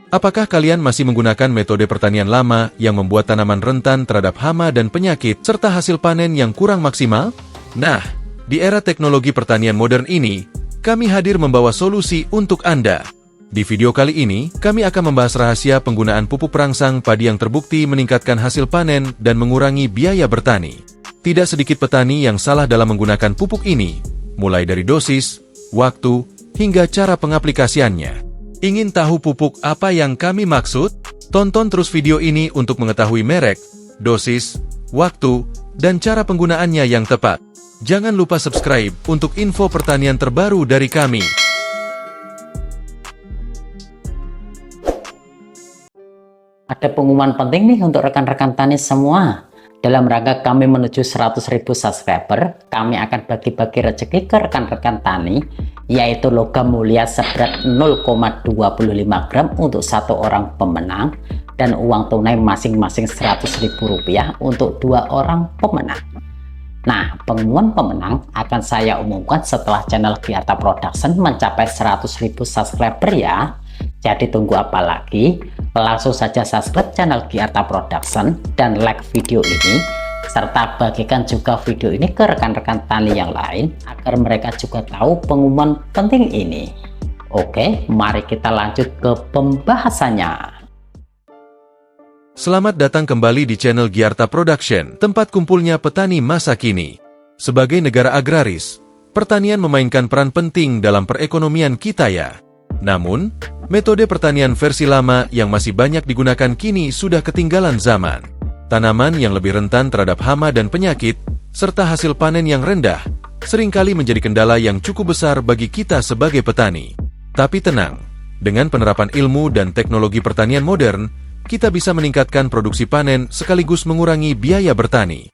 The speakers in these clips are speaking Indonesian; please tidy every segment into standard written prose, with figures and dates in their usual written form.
Apakah kalian masih menggunakan metode pertanian lama yang membuat tanaman rentan terhadap hama dan penyakit, serta hasil panen yang kurang maksimal? Nah, di era teknologi pertanian modern ini, kami hadir membawa solusi untuk Anda. Di video kali ini, kami akan membahas rahasia penggunaan pupuk perangsang padi yang terbukti meningkatkan hasil panen dan mengurangi biaya bertani. Tidak sedikit petani yang salah dalam menggunakan pupuk ini, mulai dari dosis, waktu, hingga cara pengaplikasiannya. Ingin tahu pupuk apa yang kami maksud? Tonton terus video ini untuk mengetahui merek, dosis, waktu, dan cara penggunaannya yang tepat. Jangan lupa subscribe untuk info pertanian terbaru dari kami. Ada pengumuman penting nih untuk rekan-rekan tani semua. Dalam rangka kami menuju 100.000 subscriber, kami akan bagi-bagi rezeki ke rekan-rekan tani, yaitu logam mulia seberat 0,25 gram untuk satu orang pemenang, dan uang tunai masing-masing Rp100.000 untuk 2 orang pemenang. Nah, pengumuman pemenang akan saya umumkan setelah channel Giarta Production mencapai 100.000 subscriber ya. Jadi tunggu apa lagi? Langsung saja subscribe channel Giarta Production dan like video ini, serta bagikan juga video ini ke rekan-rekan tani yang lain agar mereka juga tahu pengumuman penting ini. Oke, mari kita lanjut ke pembahasannya. Selamat datang kembali di channel Giarta Production, tempat kumpulnya petani masa kini. Sebagai negara agraris, pertanian memainkan peran penting dalam perekonomian kita ya. Namun, metode pertanian versi lama yang masih banyak digunakan kini sudah ketinggalan zaman. Tanaman yang lebih rentan terhadap hama dan penyakit, serta hasil panen yang rendah, seringkali menjadi kendala yang cukup besar bagi kita sebagai petani. Tapi tenang, dengan penerapan ilmu dan teknologi pertanian modern, kita bisa meningkatkan produksi panen sekaligus mengurangi biaya bertani.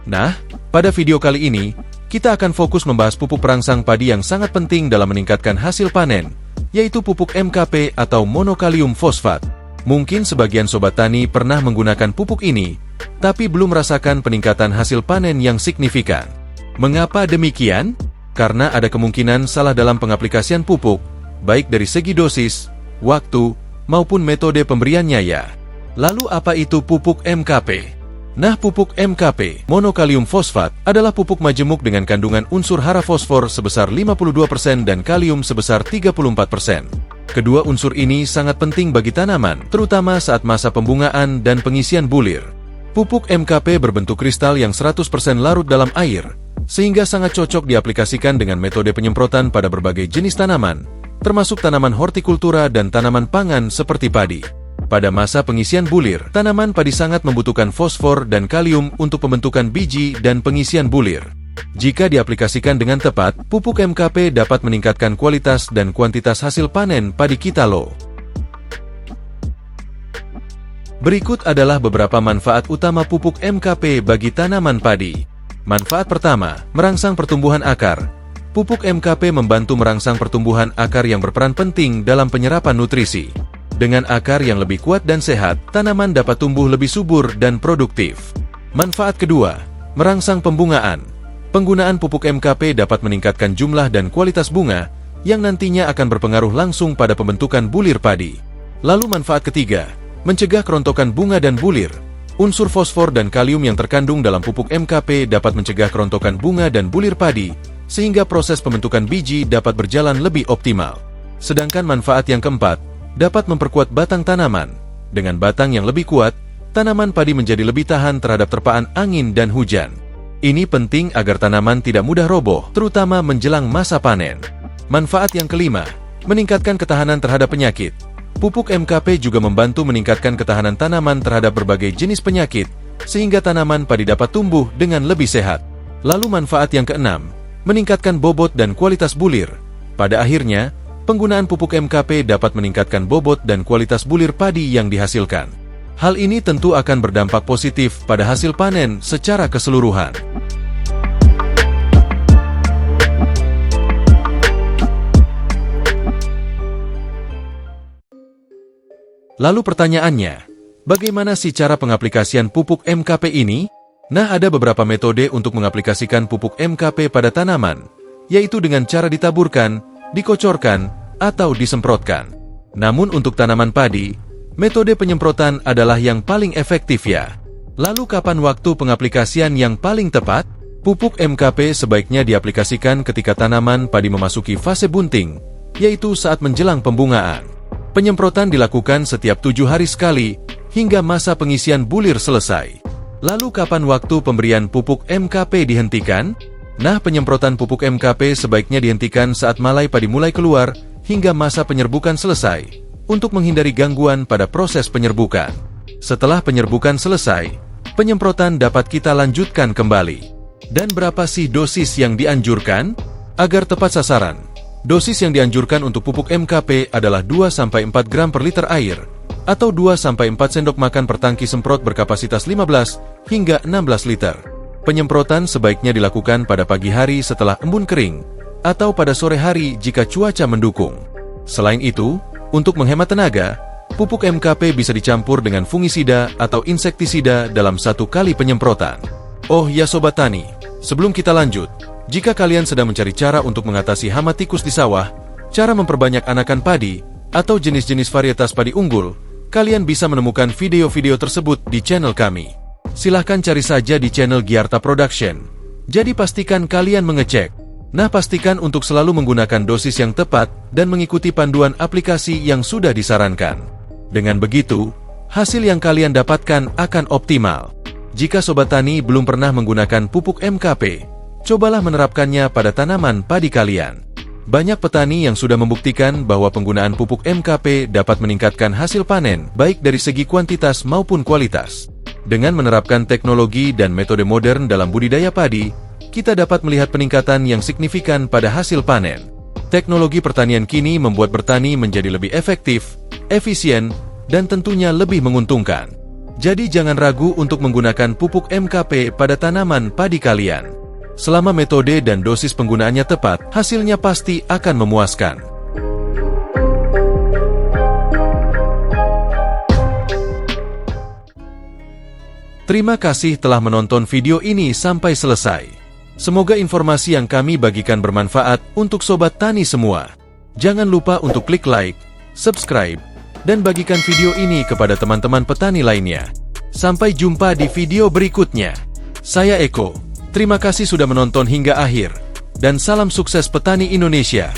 Nah, pada video kali ini, kita akan fokus membahas pupuk perangsang padi yang sangat penting dalam meningkatkan hasil panen, yaitu pupuk MKP atau monokalium fosfat. Mungkin sebagian sobat tani pernah menggunakan pupuk ini, tapi belum merasakan peningkatan hasil panen yang signifikan. Mengapa demikian? Karena ada kemungkinan salah dalam pengaplikasian pupuk, baik dari segi dosis, waktu, maupun metode pemberiannya ya. Lalu apa itu pupuk MKP? Nah, pupuk MKP, monokalium fosfat, adalah pupuk majemuk dengan kandungan unsur hara fosfor sebesar 52% dan kalium sebesar 34%. Kedua unsur ini sangat penting bagi tanaman, terutama saat masa pembungaan dan pengisian bulir. Pupuk MKP berbentuk kristal yang 100% larut dalam air, sehingga sangat cocok diaplikasikan dengan metode penyemprotan pada berbagai jenis tanaman, termasuk tanaman hortikultura dan tanaman pangan seperti padi. Pada masa pengisian bulir, tanaman padi sangat membutuhkan fosfor dan kalium untuk pembentukan biji dan pengisian bulir. Jika diaplikasikan dengan tepat, pupuk MKP dapat meningkatkan kualitas dan kuantitas hasil panen padi kita loh. Berikut adalah beberapa manfaat utama pupuk MKP bagi tanaman padi. Manfaat pertama, merangsang pertumbuhan akar. Pupuk MKP membantu merangsang pertumbuhan akar yang berperan penting dalam penyerapan nutrisi. Dengan akar yang lebih kuat dan sehat, tanaman dapat tumbuh lebih subur dan produktif. Manfaat kedua, merangsang pembungaan. Penggunaan pupuk MKP dapat meningkatkan jumlah dan kualitas bunga, yang nantinya akan berpengaruh langsung pada pembentukan bulir padi. Lalu manfaat ketiga, mencegah kerontokan bunga dan bulir. Unsur fosfor dan kalium yang terkandung dalam pupuk MKP dapat mencegah kerontokan bunga dan bulir padi, sehingga proses pembentukan biji dapat berjalan lebih optimal. Sedangkan manfaat yang keempat, dapat memperkuat batang tanaman. Dengan batang yang lebih kuat, tanaman padi menjadi lebih tahan terhadap terpaan angin dan hujan. Ini penting agar tanaman tidak mudah roboh, terutama menjelang masa panen. Manfaat yang kelima, meningkatkan ketahanan terhadap penyakit. Pupuk MKP juga membantu meningkatkan ketahanan tanaman terhadap berbagai jenis penyakit, sehingga tanaman padi dapat tumbuh dengan lebih sehat. Lalu manfaat yang keenam, meningkatkan bobot dan kualitas bulir. Pada akhirnya, penggunaan pupuk MKP dapat meningkatkan bobot dan kualitas bulir padi yang dihasilkan. Hal ini tentu akan berdampak positif pada hasil panen secara keseluruhan. Lalu pertanyaannya, bagaimana sih cara pengaplikasian pupuk MKP ini? Nah, ada beberapa metode untuk mengaplikasikan pupuk MKP pada tanaman, yaitu dengan cara ditaburkan, dikocorkan, atau disemprotkan. Namun untuk tanaman padi, metode penyemprotan adalah yang paling efektif ya. Lalu kapan waktu pengaplikasian yang paling tepat? Pupuk MKP sebaiknya diaplikasikan ketika tanaman padi memasuki fase bunting, yaitu saat menjelang pembungaan. Penyemprotan dilakukan setiap 7 hari sekali, hingga masa pengisian bulir selesai. Lalu kapan waktu pemberian pupuk MKP dihentikan? Nah, penyemprotan pupuk MKP sebaiknya dihentikan saat malai padi mulai keluar, hingga masa penyerbukan selesai, untuk menghindari gangguan pada proses penyerbukan. Setelah penyerbukan selesai, penyemprotan dapat kita lanjutkan kembali. Dan berapa sih dosis yang dianjurkan? Agar tepat sasaran, dosis yang dianjurkan untuk pupuk MKP adalah 2-4 gram per liter air, atau 2-4 sendok makan per tangki semprot berkapasitas 15 hingga 16 liter. Penyemprotan sebaiknya dilakukan pada pagi hari setelah embun kering, atau pada sore hari jika cuaca mendukung. Selain itu, untuk menghemat tenaga, pupuk MKP bisa dicampur dengan fungisida atau insektisida dalam satu kali penyemprotan. Oh ya Sobat Tani, sebelum kita lanjut, jika kalian sedang mencari cara untuk mengatasi hama tikus di sawah, cara memperbanyak anakan padi, atau jenis-jenis varietas padi unggul, kalian bisa menemukan video-video tersebut di channel kami. Silahkan cari saja di channel Giarta Production. Jadi pastikan kalian mengecek. Nah, pastikan untuk selalu menggunakan dosis yang tepat dan mengikuti panduan aplikasi yang sudah disarankan. Dengan begitu, hasil yang kalian dapatkan akan optimal. Jika Sobat Tani belum pernah menggunakan pupuk MKP, cobalah menerapkannya pada tanaman padi kalian. Banyak petani yang sudah membuktikan bahwa penggunaan pupuk MKP dapat meningkatkan hasil panen, baik dari segi kuantitas maupun kualitas. Dengan menerapkan teknologi dan metode modern dalam budidaya padi, kita dapat melihat peningkatan yang signifikan pada hasil panen. Teknologi pertanian kini membuat bertani menjadi lebih efektif, efisien, dan tentunya lebih menguntungkan. Jadi jangan ragu untuk menggunakan pupuk MKP pada tanaman padi kalian. Selama metode dan dosis penggunaannya tepat, hasilnya pasti akan memuaskan. Terima kasih telah menonton video ini sampai selesai. Semoga informasi yang kami bagikan bermanfaat untuk Sobat Tani semua. Jangan lupa untuk klik like, subscribe, dan bagikan video ini kepada teman-teman petani lainnya. Sampai jumpa di video berikutnya. Saya Eko. Terima kasih sudah menonton hingga akhir. Dan salam sukses petani Indonesia.